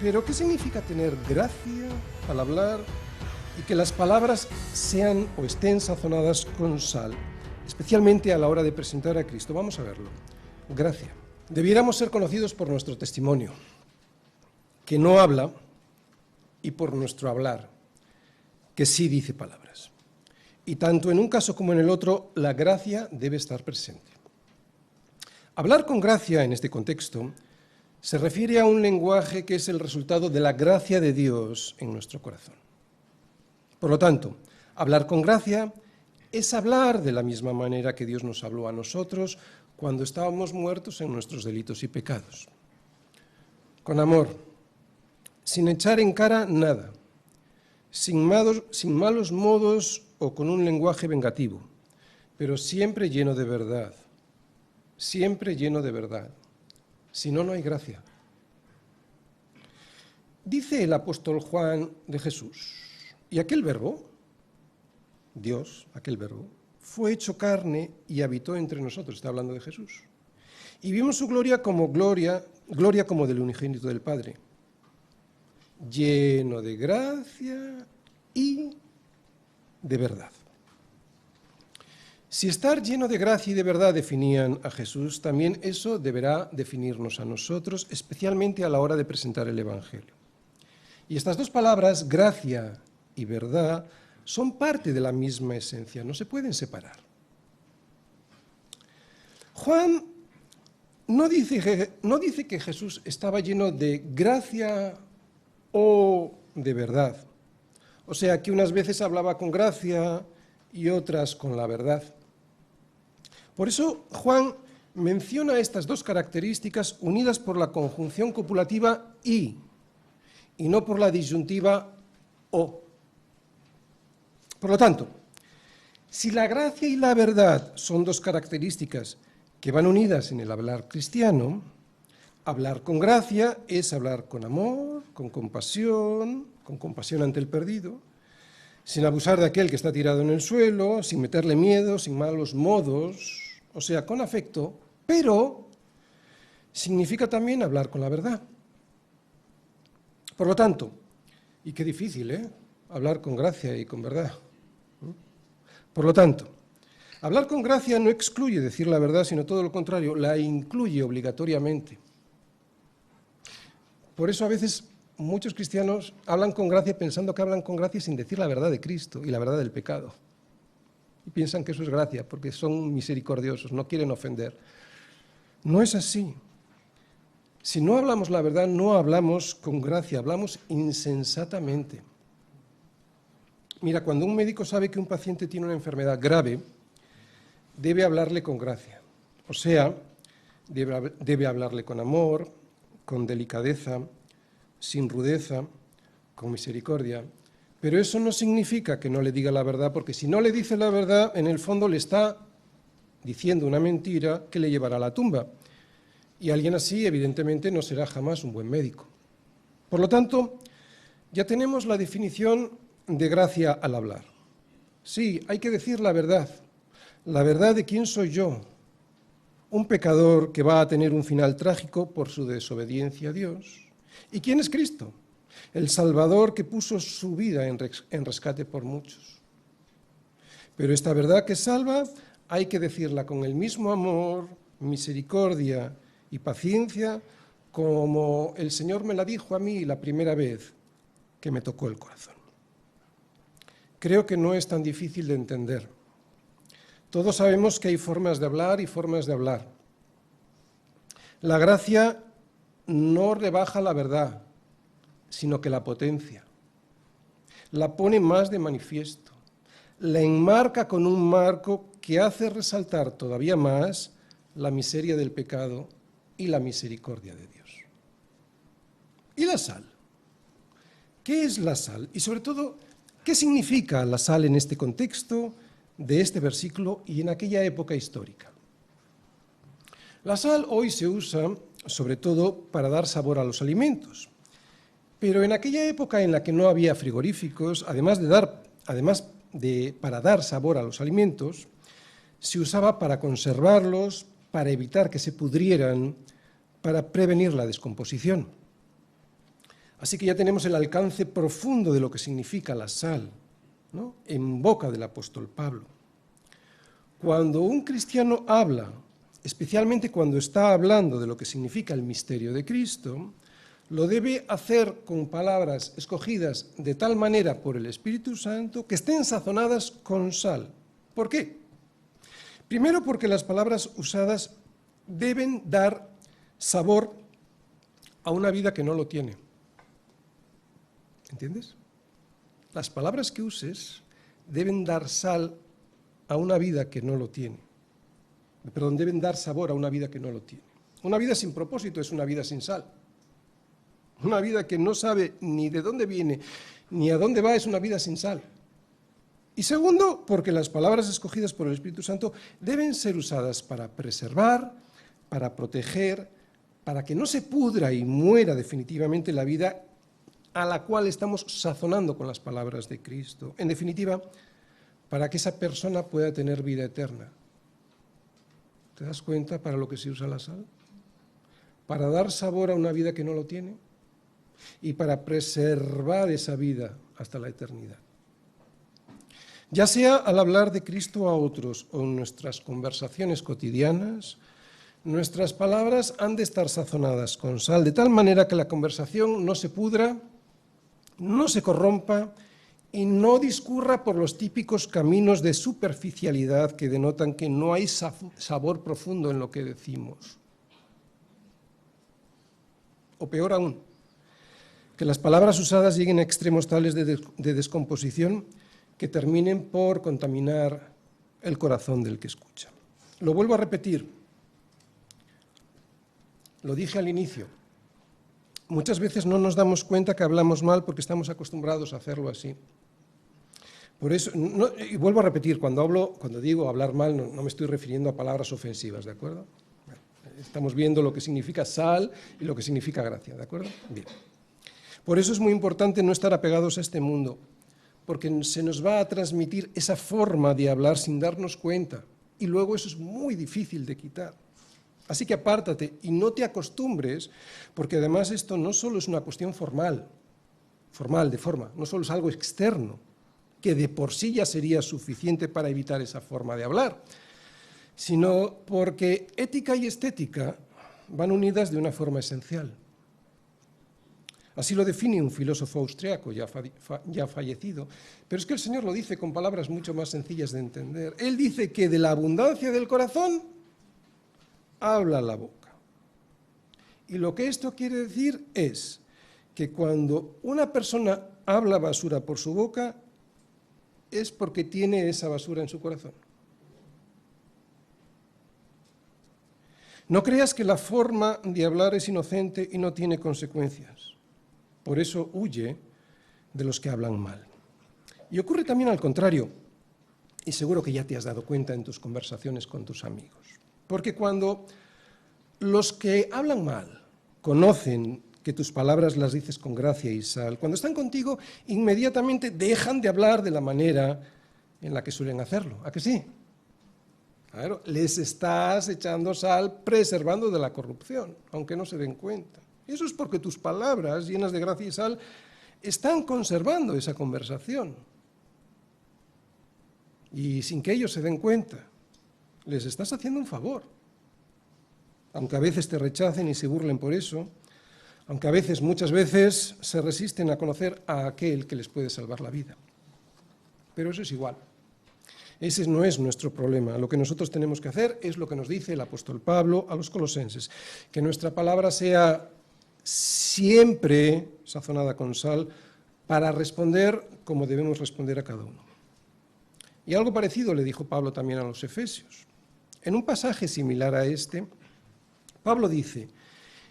Pero, ¿qué significa tener gracia al hablar y que las palabras sean o estén sazonadas con sal, especialmente a la hora de presentar a Cristo? Vamos a verlo. Gracia. Debiéramos ser conocidos por nuestro testimonio, que no habla, y por nuestro hablar, que sí dice palabras. Y tanto en un caso como en el otro, la gracia debe estar presente. Hablar con gracia en este contexto se refiere a un lenguaje que es el resultado de la gracia de Dios en nuestro corazón. Por lo tanto, hablar con gracia es hablar de la misma manera que Dios nos habló a nosotros cuando estábamos muertos en nuestros delitos y pecados. Con amor, sin echar en cara nada, sin malos modos o con un lenguaje vengativo, pero siempre lleno de verdad. Siempre lleno de verdad. Si no, no hay gracia. Dice el apóstol Juan de Jesús, y aquel verbo, Dios, aquel verbo, fue hecho carne y habitó entre nosotros, está hablando de Jesús. Y vimos su gloria como del unigénito del Padre, lleno de gracia y de verdad. Si estar lleno de gracia y de verdad definían a Jesús, también eso deberá definirnos a nosotros, especialmente a la hora de presentar el Evangelio. Y estas dos palabras, gracia y verdad, son parte de la misma esencia, no se pueden separar. Juan no dice que Jesús estaba lleno de gracia o de verdad. O sea, que unas veces hablaba con gracia y otras con la verdad. Por eso Juan menciona estas dos características unidas por la conjunción copulativa y no por la disyuntiva o. Por lo tanto, si la gracia y la verdad son dos características que van unidas en el hablar cristiano, hablar con gracia es hablar con amor, con compasión ante el perdido, sin abusar de aquel que está tirado en el suelo, sin meterle miedo, sin malos modos, o sea, con afecto, pero significa también hablar con la verdad. Por lo tanto, y qué difícil, hablar con gracia y con verdad. Por lo tanto, hablar con gracia no excluye decir la verdad, sino todo lo contrario, la incluye obligatoriamente. Por eso a veces muchos cristianos hablan con gracia pensando que hablan con gracia sin decir la verdad de Cristo y la verdad del pecado. Y piensan que eso es gracia, porque son misericordiosos, no quieren ofender. No es así. Si no hablamos la verdad, no hablamos con gracia, hablamos insensatamente. Mira, cuando un médico sabe que un paciente tiene una enfermedad grave, debe hablarle con gracia. O sea, debe hablarle con amor, con delicadeza, sin rudeza, con misericordia. Pero eso no significa que no le diga la verdad, porque si no le dice la verdad, en el fondo le está diciendo una mentira que le llevará a la tumba. Y alguien así, evidentemente, no será jamás un buen médico. Por lo tanto, ya tenemos la definición de gracia al hablar. Sí, hay que decir la verdad de quién soy yo, un pecador que va a tener un final trágico por su desobediencia a Dios. ¿Y quién es Cristo? El Salvador que puso su vida en rescate por muchos. Pero esta verdad que salva hay que decirla con el mismo amor, misericordia y paciencia como el Señor me la dijo a mí la primera vez que me tocó el corazón. Creo que no es tan difícil de entender. Todos sabemos que hay formas de hablar y formas de hablar. La gracia no rebaja la verdad, sino que la potencia. La pone más de manifiesto. La enmarca con un marco que hace resaltar todavía más la miseria del pecado y la misericordia de Dios. ¿Y la sal? ¿Qué es la sal? Y sobre todo, ¿qué significa la sal en este contexto de este versículo y en aquella época histórica? La sal hoy se usa sobre todo para dar sabor a los alimentos, pero en aquella época en la que no había frigoríficos, para dar sabor a los alimentos, se usaba para conservarlos, para evitar que se pudrieran, para prevenir la descomposición. Así que ya tenemos el alcance profundo de lo que significa la sal, ¿no?, en boca del apóstol Pablo. Cuando un cristiano habla, especialmente cuando está hablando de lo que significa el misterio de Cristo, lo debe hacer con palabras escogidas de tal manera por el Espíritu Santo que estén sazonadas con sal. ¿Por qué? Primero, porque las palabras usadas deben dar sabor a una vida que no lo tiene. ¿Entiendes? Las palabras que uses deben dar sal a una vida que no lo tiene. Perdón, deben dar sabor a una vida que no lo tiene. Una vida sin propósito es una vida sin sal. Una vida que no sabe ni de dónde viene ni a dónde va es una vida sin sal. Y segundo, porque las palabras escogidas por el Espíritu Santo deben ser usadas para preservar, para proteger, para que no se pudra y muera definitivamente la vida a la cual estamos sazonando con las palabras de Cristo. En definitiva, para que esa persona pueda tener vida eterna. ¿Te das cuenta para lo que se usa la sal? Para dar sabor a una vida que no lo tiene y para preservar esa vida hasta la eternidad. Ya sea al hablar de Cristo a otros o en nuestras conversaciones cotidianas, nuestras palabras han de estar sazonadas con sal, de tal manera que la conversación no se pudra, no se corrompa y no discurra por los típicos caminos de superficialidad que denotan que no hay sabor profundo en lo que decimos. O peor aún, que las palabras usadas lleguen a extremos tales de descomposición que terminen por contaminar el corazón del que escucha. Lo vuelvo a repetir, lo dije al inicio. Muchas veces no nos damos cuenta que hablamos mal porque estamos acostumbrados a hacerlo así. Por eso, y vuelvo a repetir, cuando digo hablar mal, no me estoy refiriendo a palabras ofensivas, ¿de acuerdo? Bueno, estamos viendo lo que significa sal y lo que significa gracia, ¿de acuerdo? Bien. Por eso es muy importante no estar apegados a este mundo, porque se nos va a transmitir esa forma de hablar sin darnos cuenta, y luego eso es muy difícil de quitar. Así que apártate y no te acostumbres, porque además esto no solo es una cuestión formal, de forma, no solo es algo externo, que de por sí ya sería suficiente para evitar esa forma de hablar, sino porque ética y estética van unidas de una forma esencial. Así lo define un filósofo austriaco ya fallecido, pero es que el Señor lo dice con palabras mucho más sencillas de entender. Él dice que de la abundancia del corazón habla la boca. Y lo que esto quiere decir es que cuando una persona habla basura por su boca, es porque tiene esa basura en su corazón. No creas que la forma de hablar es inocente y no tiene consecuencias. Por eso huye de los que hablan mal. Y ocurre también al contrario, y seguro que ya te has dado cuenta en tus conversaciones con tus amigos. Porque cuando los que hablan mal conocen que tus palabras las dices con gracia y sal, cuando están contigo inmediatamente dejan de hablar de la manera en la que suelen hacerlo. ¿A que sí? Claro, les estás echando sal preservando de la corrupción, aunque no se den cuenta. Y eso es porque tus palabras llenas de gracia y sal están conservando esa conversación. Y sin que ellos se den cuenta, les estás haciendo un favor. Aunque a veces te rechacen y se burlen por eso, aunque a veces, muchas veces, se resisten a conocer a aquel que les puede salvar la vida. Pero eso es igual. Ese no es nuestro problema. Lo que nosotros tenemos que hacer es lo que nos dice el apóstol Pablo a los colosenses, que nuestra palabra sea siempre sazonada con sal para responder como debemos responder a cada uno. Y algo parecido le dijo Pablo también a los efesios. En un pasaje similar a este, Pablo dice: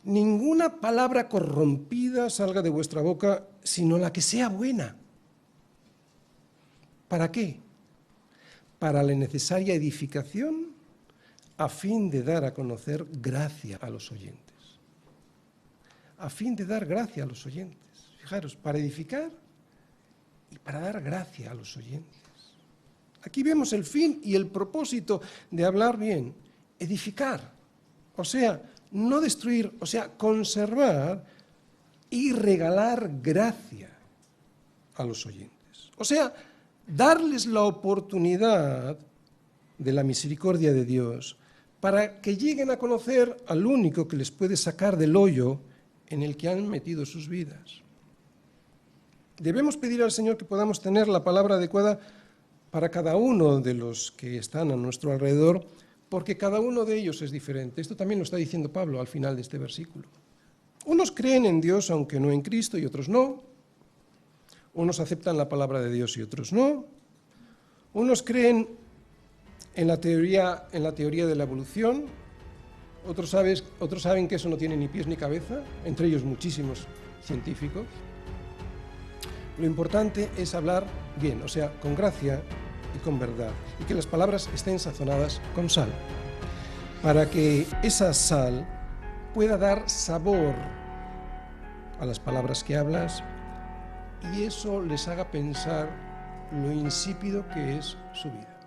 ninguna palabra corrompida salga de vuestra boca, sino la que sea buena. ¿Para qué? Para la necesaria edificación, a fin de dar a conocer gracia a los oyentes. A fin de dar gracia a los oyentes. Fijaros, para edificar y para dar gracia a los oyentes. Aquí vemos el fin y el propósito de hablar bien. Edificar, o sea, no destruir, o sea, conservar y regalar gracia a los oyentes. O sea, darles la oportunidad de la misericordia de Dios para que lleguen a conocer al único que les puede sacar del hoyo en el que han metido sus vidas. Debemos pedir al Señor que podamos tener la palabra adecuada para cada uno de los que están a nuestro alrededor, porque cada uno de ellos es diferente. Esto también lo está diciendo Pablo al final de este versículo. Unos creen en Dios aunque no en Cristo y otros no. Unos aceptan la palabra de Dios y otros no. Unos creen en la teoría de la evolución, otros saben que eso no tiene ni pies ni cabeza, entre ellos muchísimos científicos. Lo importante es hablar bien, o sea, con gracia y con verdad, y que las palabras estén sazonadas con sal, para que esa sal pueda dar sabor a las palabras que hablas y eso les haga pensar lo insípido que es su vida.